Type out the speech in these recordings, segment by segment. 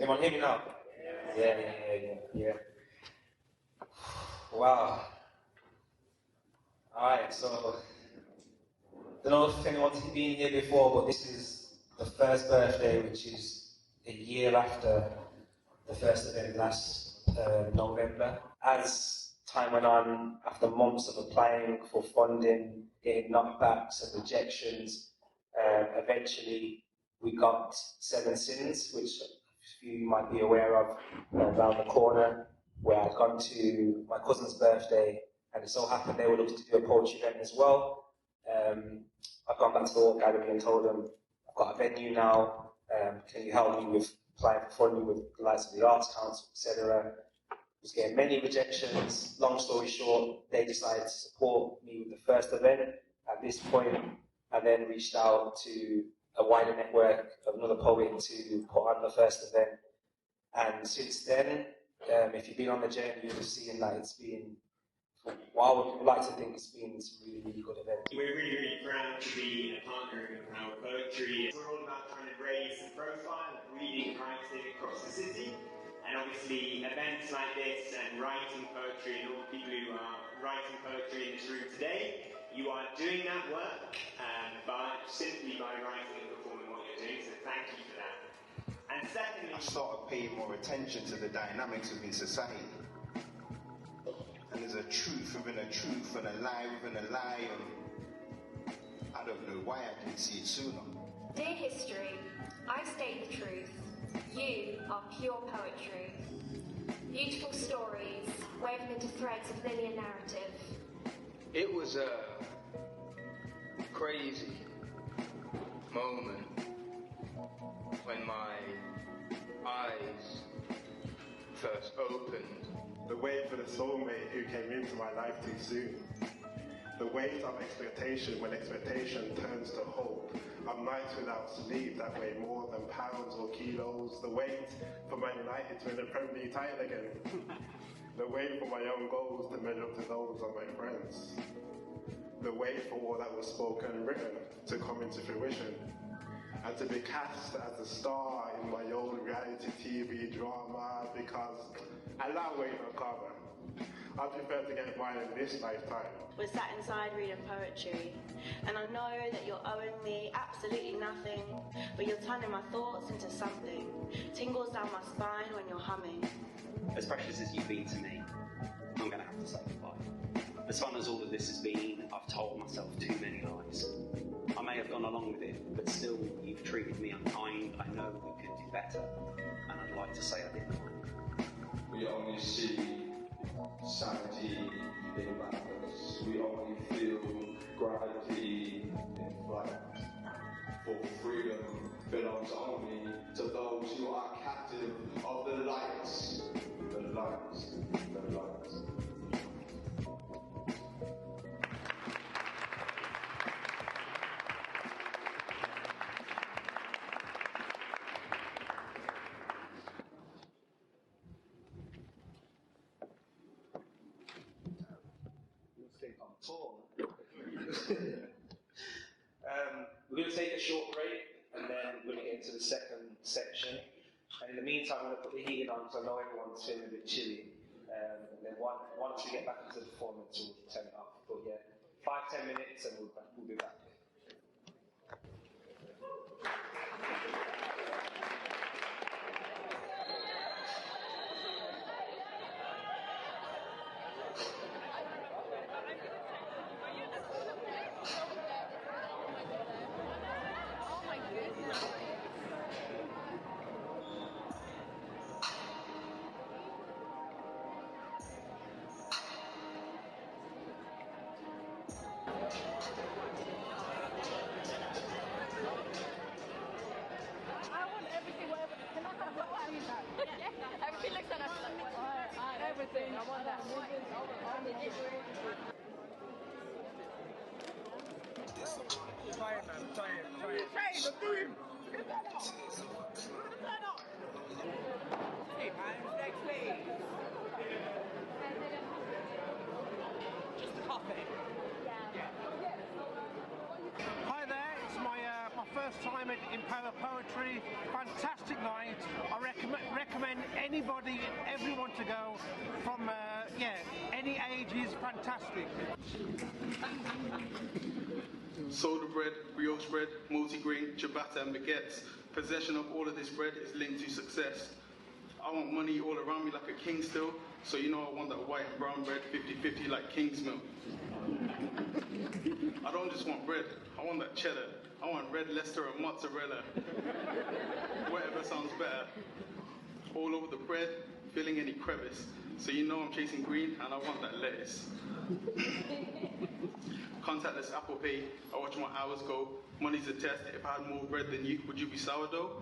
Everyone hear me now? Yeah. Wow. Alright, so I don't know if anyone's been here before, but this is the first birthday, which is a year after the first event last November. As time went on, after months of applying for funding, getting knockbacks and rejections, eventually we got Seven Sins, which you might be aware of, around the corner, where I'd gone to my cousin's birthday, and it so happened they were looking to do a poetry event as well. I've gone back to the Art Gallery and told them, I've got a venue now, can you help me with applying for funding with the likes of the Arts Council, etc. Was getting many rejections. Long story short, they decided to support me with the first event. At this point, I then reached out to a wider network of another poet to put on the first event. And since then, if you've been on the journey, you'll have seen that it's been, well, I would like to think it's been some really, really good events. We're really proud to be a partner in Our Poetry. We're all about trying to raise the profile of reading and writing across the city. And obviously, events like this and writing poetry, and all the people who are writing poetry in this room today, you are doing that work simply by writing and performing what you're doing, so thank you for that. And secondly, I started paying more attention to the dynamics within society. And there's a truth within a truth and a lie within a lie, and I don't know why I didn't see it sooner. Dear history, I state the truth. You are pure poetry. Beautiful stories woven into threads of linear narrative. It was a crazy moment when my eyes first opened. The wait for the soulmate who came into my life too soon. The weight of expectation when expectation turns to hope. Of nights without sleep that weigh more than pounds or kilos. The wait for Man United to win the Premier League title again. The wait for my own goals to measure up to those of my friends. The wait for all that was spoken and written to come into fruition. And to be cast as a star in my own reality TV drama, because I love waiting on karma. I prefer to get mine in this lifetime. We're sat inside reading poetry, and I know that you're owing me absolutely nothing, but you're turning my thoughts into something. Tingles down my spine when you're humming. As precious as you've been to me, I'm going to have to say goodbye. As fun as all of this has been, I've told myself too many lies. I may have gone along with it, but still you've treated me unkind. I know we could do better, and I'd like to say I didn't mind. We only see sanity in madness. We only feel gravity in flight. For freedom belongs only to those who are captive of the lights. The lights. The lights. We're going to take a short break and then we're going to get into the second section. And in the meantime, I'm going to put the heating on because I know everyone's feeling a bit chilly. And then once we get back into the performance, we'll turn it up. But yeah, 5-10 minutes and we'll be back. Hi there, it's my first time at Empower Poetry. Fantastic night. I recommend anybody, everyone to go from, any ages. Fantastic. Soda bread, brioche bread, multigrain, ciabatta and baguettes. Possession of all of this bread is linked to success. I want money all around me like a king still, so you know I want that white and brown bread 50-50 like King's milk. I don't just want bread, I want that cheddar. I want red Leicester and mozzarella. Whatever sounds better. All over the bread, filling any crevice. So you know I'm chasing green and I want that lettuce. Contactless Apple Pay, I watch my hours go. Money's a test, if I had more bread than you, would you be sourdough?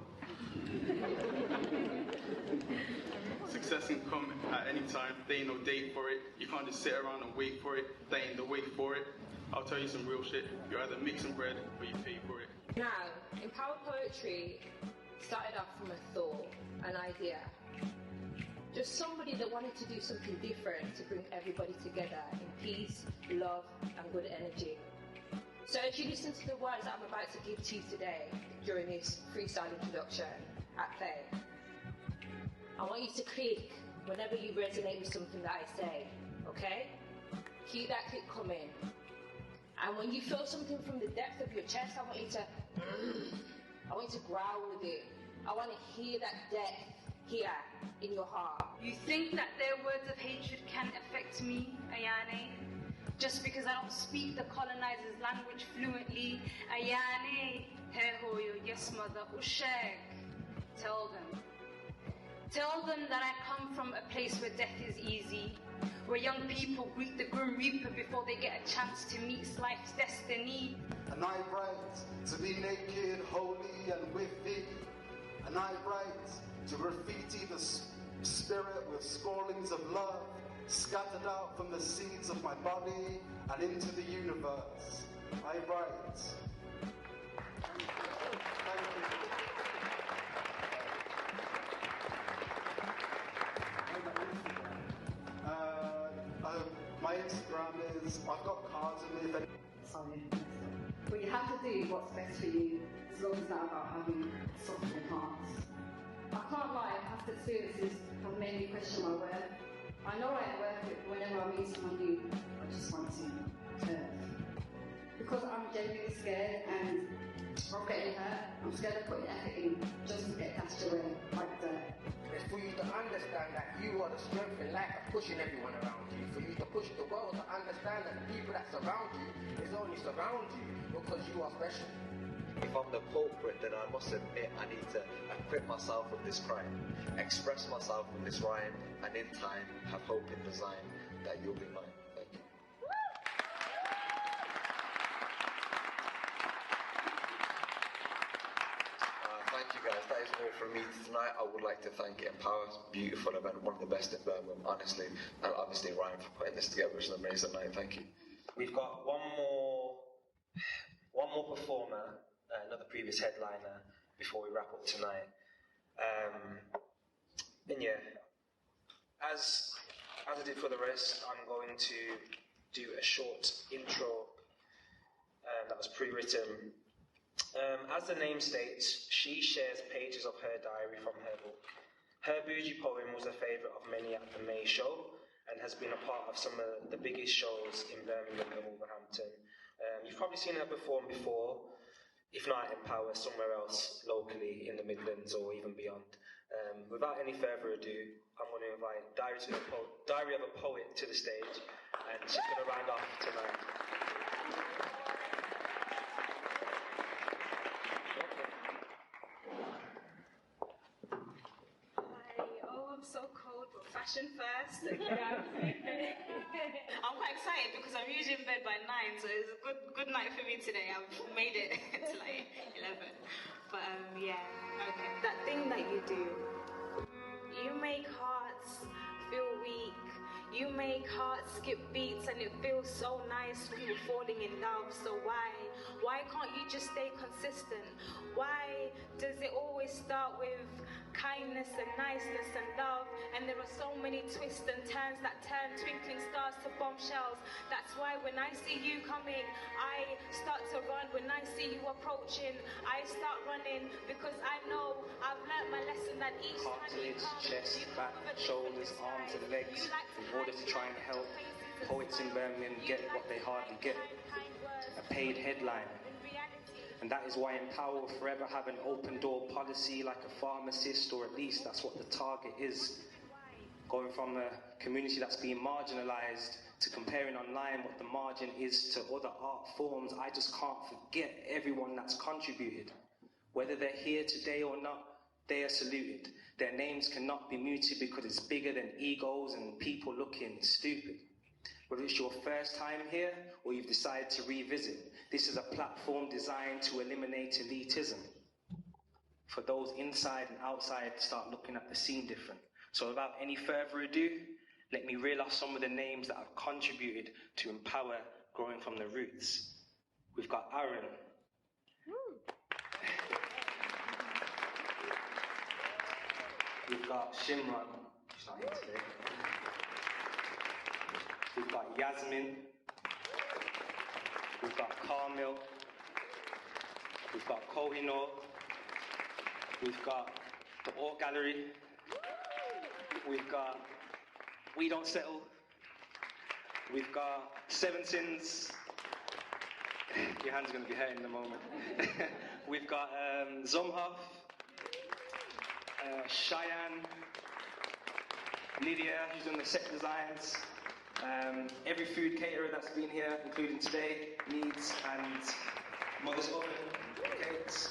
Success can come at any time, there ain't no date for it. You can't just sit around and wait for it, there ain't the wait for it. I'll tell you some real shit, you're either mixing bread or you pay for it. Now, Empower Poetry started off from a thought, an idea. Just somebody that wanted to do something different to bring everybody together in peace, love and good energy. So as you listen to the words that I'm about to give to you today during this freestyle introduction at Play, I want you to click whenever you resonate with something that I say, okay? Keep that click coming. And when you feel something from the depth of your chest, I want you to growl with it. I want to hear that depth here in your heart. You think that their words of hatred can affect me, Ayane? Just because I don't speak the colonizer's language fluently, Ayane, Hehoyo, yes mother, Usheg. Tell them that I come from a place where death is easy, where young people greet the Grim Reaper before they get a chance to meet life's destiny. And I write to be naked, holy and with thee. And I write to graffiti the spirit with scorings of love, scattered out from the seeds of my body and into the universe. I write. Thank you. My Instagram is, I've got cards in me. Sorry. But you have to do what's best for you, as long as it's not about having softening hearts. I can't lie, past experiences have made me question my worth. I know I am worth it, but whenever I meet someone new, I just want to because I'm genuinely scared and of getting hurt, I'm scared of putting effort in just to get dashed away like that. It's for you to understand that you are the strength in life of pushing everyone around you. For you to push the world to understand that the people that surround you is only surround you because you are special. If I'm the culprit, then I must admit I need to acquit myself of this crime, express myself with this rhyme, and in time have hope in design that you'll be mine. Thank you. Thank you guys, that is all from me tonight. I would like to thank Empower, beautiful event, one of the best in Birmingham, honestly, and obviously Ryan for putting this together. It's an amazing night, thank you. We've got one more performer, another previous headliner, before we wrap up tonight. And yeah, as I did for the rest, I'm going to do a short intro that was pre-written. As the name states, she shares pages of her diary from her book. Her bougie poem was a favourite of many at the May show and has been a part of some of the biggest shows in Birmingham and Wolverhampton. You've probably seen her perform before, if not at Empower, somewhere else locally in the Midlands or even beyond. Without any further ado, I'm going to invite Diary of a Poet to the stage, and she's going to round off tonight. I'm so cold, but fashion first. I'm quite excited because I'm usually in bed by 9, so it's a good night for me today. I've made it to like 11. But yeah, okay. That thing that you do, you make hearts feel weak. You make hearts skip beats and it feels so nice when you're falling in love. So why can't you just stay consistent? Why does it always start with kindness and niceness and love. And there are so many twists and turns that turn twinkling stars to bombshells. That's why when I see you coming, I start to run. When I see you approaching, I start running, because I know I've learnt my lesson that each time you Cartilage, come, chest, you back, come with a shoulders, different arms and disguise. legs You like to in order to try and help poets in Birmingham get what they hardly get. A paid headline. And that is why Empower will forever have an open door policy like a pharmacist, or at least that's what the target is. Going from a community that's being marginalised to comparing online what the margin is to other art forms, I just can't forget everyone that's contributed. Whether they're here today or not, they are saluted. Their names cannot be muted because it's bigger than egos and people looking stupid. Whether it's your first time here or you've decided to revisit, this is a platform designed to eliminate elitism. For those inside and outside to start looking at the scene different. So without any further ado, let me reel off some of the names that have contributed to Empower growing from the roots. We've got Aaron. We've got Shimron. She's not here today. We've got Yasmin. We've got Carmel. We've got Kohinoor. We've got the Art Gallery. We've got We Don't Settle. We've got Seven Sins. Your hand's going to be hurting in a moment. We've got Zomhoff, Cheyenne, Lydia, who's done the set designs. Every food caterer that's been here, including today, Needs and Mother's Oven Cakes.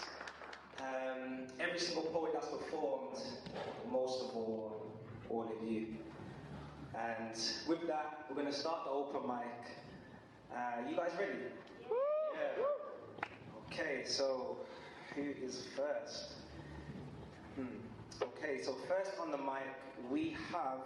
Every single poet that's performed, most of all of you. And with that, we're going to start the open mic. You guys ready? Yeah. Okay, so who is first? Okay, so first on the mic, we have